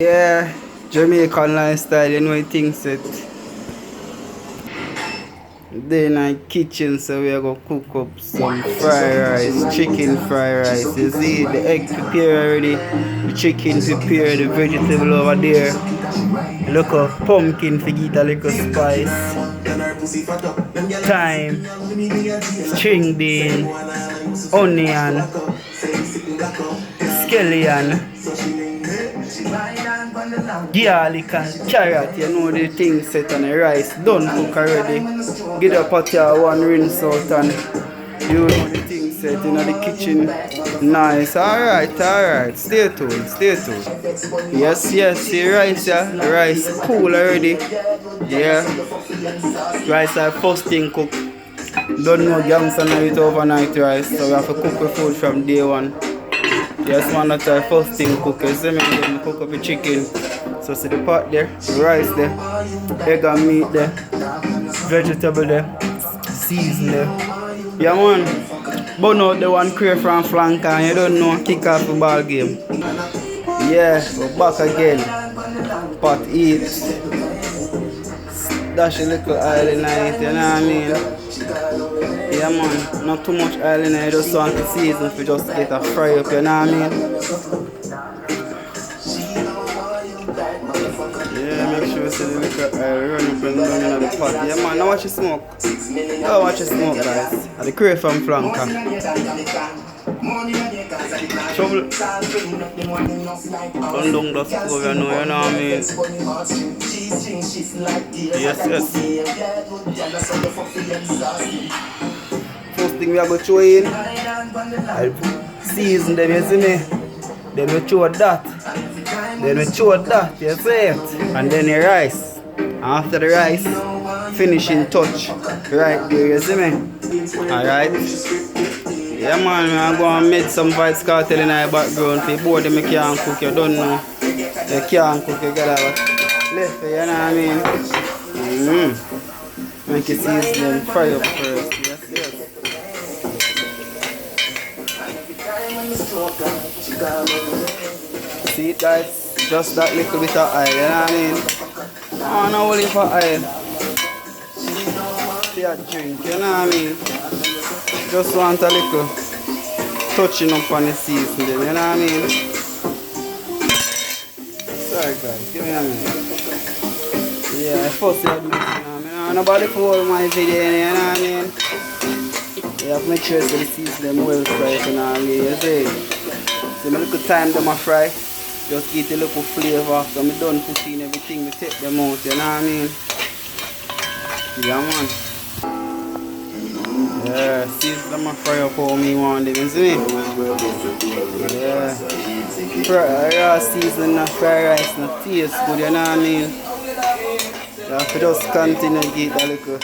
Yeah, Jamaican lifestyle, you know it thinks it. Then in the kitchen, so we are gonna cook up some fried rice, chicken fried rice. You see, the egg prepared already, the chicken prepared, the vegetable over there. Look up pumpkin for get a little spice, thyme, string bean, onion, scallion, garlic and carrot. You know the thing set on the rice done cook already. Get a pot here, one rinse out, and you know the thing set in the kitchen. Nice. Alright. Stay tuned. Yes, see rice, yeah. The rice cool already. Yeah. Rice are first thing cook. Don't know gangs and it overnight rice, so we have to cook the food from day one. Yes, man, that's our first thing cook. You see me, then cook up the chicken. So see the pot there, the rice there, egg and meat there, vegetable there, season there. Yeah, man. Burn out the one crave from flank and you don't know, kick off the ball game. Yeah, we're back again. Pot eat. Dash a little oil in it, you know what I mean? Yeah, man, not too much oil in it, just want to season if you just get a fry up, you know what I mean? Yeah, make sure you see the little oil run up and down in the pot. Yeah, man, now watch it smoke. Now watch it smoke, guys. At the crave from flanker. Trouble. Don't down the stove, you know what I mean? Yes. First thing we are going to throw in, I'll season them, you see me? Then we throw that. You see it? And then the rice. After the rice, finishing touch. Right there, you see me? Alright. Yeah, man, I'm going to make some Vibes Cartel in the background. For both of them, you can't cook, you don't know. You can't cook, you gotta left, you know what I mean? Make it season and fry up first. Yes. See it, guys? Just that little bit of oil, you know what I mean? Oh, no only for oil. See a drink, you know what I mean? Just want a little touching up on the season, you know what I mean? Sorry guys, give me a minute. Yeah, first I do this, you know what I mean? Nobody follow my video, you know what I mean? You have to make sure the season them well fried, you know what I mean? You see? So I little time them a fry, just get a little flavor after I'm done putting everything, we take them out, you know what I mean? Yeah, man. Yeah, season them a fry up how me want them, you see me? Yeah. Raw season and fried rice no taste good, you know what I mean? You have to just continue to get a little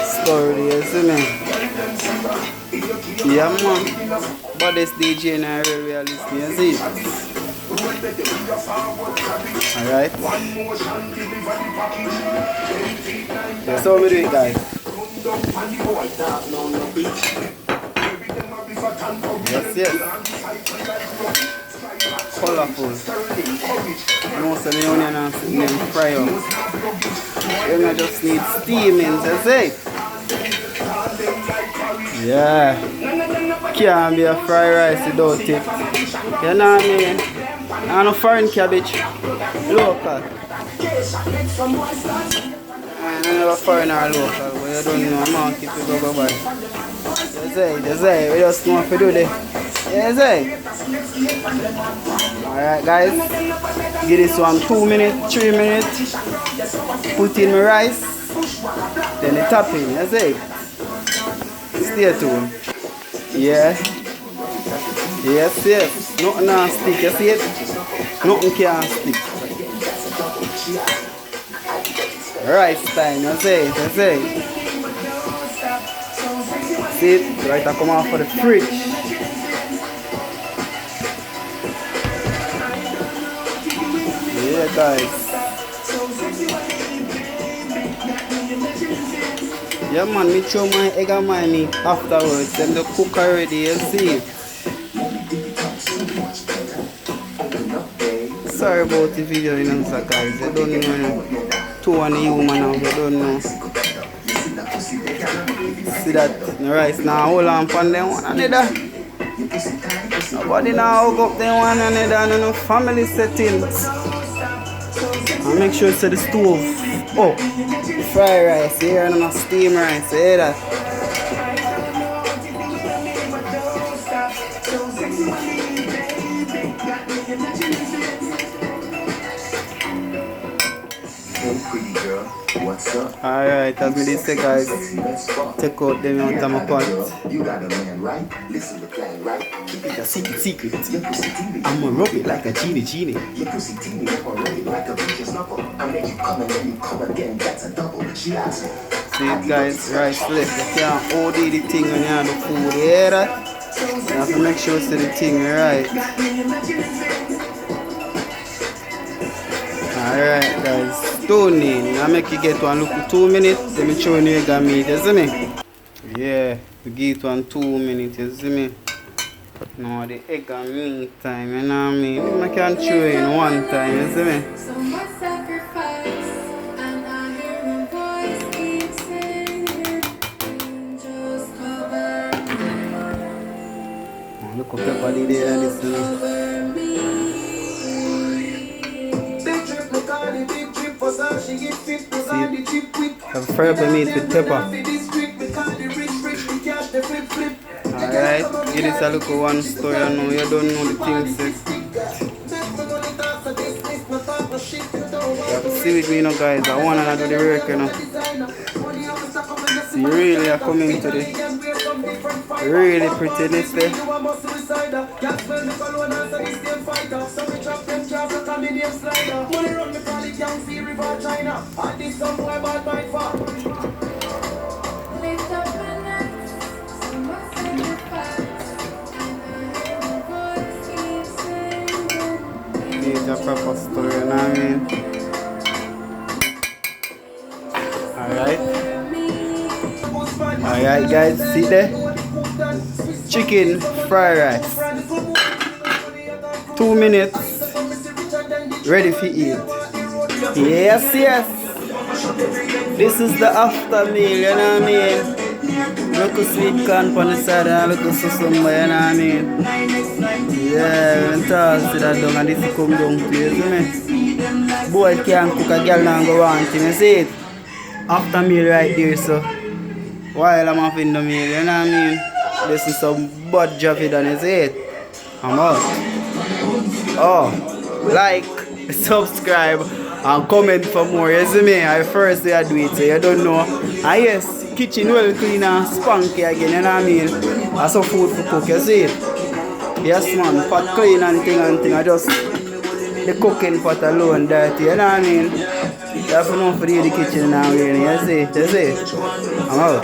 story, you see me? Yeah, man. But this DJ and I really listen, you see? Alright? Yeah, so we do it, guys. Yes. Colorful. Most of the onion and them fry up. Then I just need steaming, that's it. Yeah. Can't be a fried rice without it. You know what I mean? And no foreign cabbage. Local. I never foreign or local, but you don't know, I'm going to keep it go by. You say, we just know if we do this. You say. Alright guys, give this one 2 minutes, 3 minutes. Put in my rice. Then the topping, you say. Stay tuned. Yeah. Yes. Nothing can stick, you see it? Nothing can stick. Rice time, you see? See it? Right, I come out for the fridge. Yeah, guys. Yeah, man, me throw my egg and my meat afterwards. Them they cook already, you see it? sorry about the video, you know, so guys. You don't know, you know. Two and the human now, you don't know. See that the rice now hold on from them one another. Nobody now hook up them one another and no family settings. And make sure it's the stove. Oh, fried rice here and no steam rice, you hear that? Alright, as we say guys, take out them out of my pot. It's a secret. I'm gonna rub it like a genie. See it guys, rice left. You can't OD the thing when you have the food, you hear that? You have to make sure it's the thing right. Alright guys, tuning. I make you get one look for 2 minutes. Let me show you egg and meat, you see me? Yeah, we give it 1 2 minutes, you see me? Now the egg and meat time, you know what I mean? I can show you in one time, you see me? Oh, look at pepper there and this thing. Have fried meat with pepper. Alright, give this a look at one story. I know you don't know the things. You have to see with me now guys. I want to do the work, you know. See, really are coming to the really prettiness there. It's a proper story, you know what I mean? Alright guys, see there? Chicken fried rice. 2 minutes. Ready for eat. Yes. This is the after meal, you know what I mean? Look at sweet corn on the side and look at susumba, you know what I mean? Yeah, when toss it down and this come down to you, see me? Boy can't cook a girl and go want him, you see it? After meal right there, so while I'm having the meal, you know what I mean? This is some bad job done, you see it? I'm out. Oh, like, subscribe and comment for more, you see me? I first day I do it, so you don't know. And yes, kitchen well clean and spunky again, you know what I mean? That's some food for cook, you see it? Yes man, pot clean and thing, I just the cooking pot alone dirty, you know what I mean? You have to know for the kitchen now really, you see it? I'm out.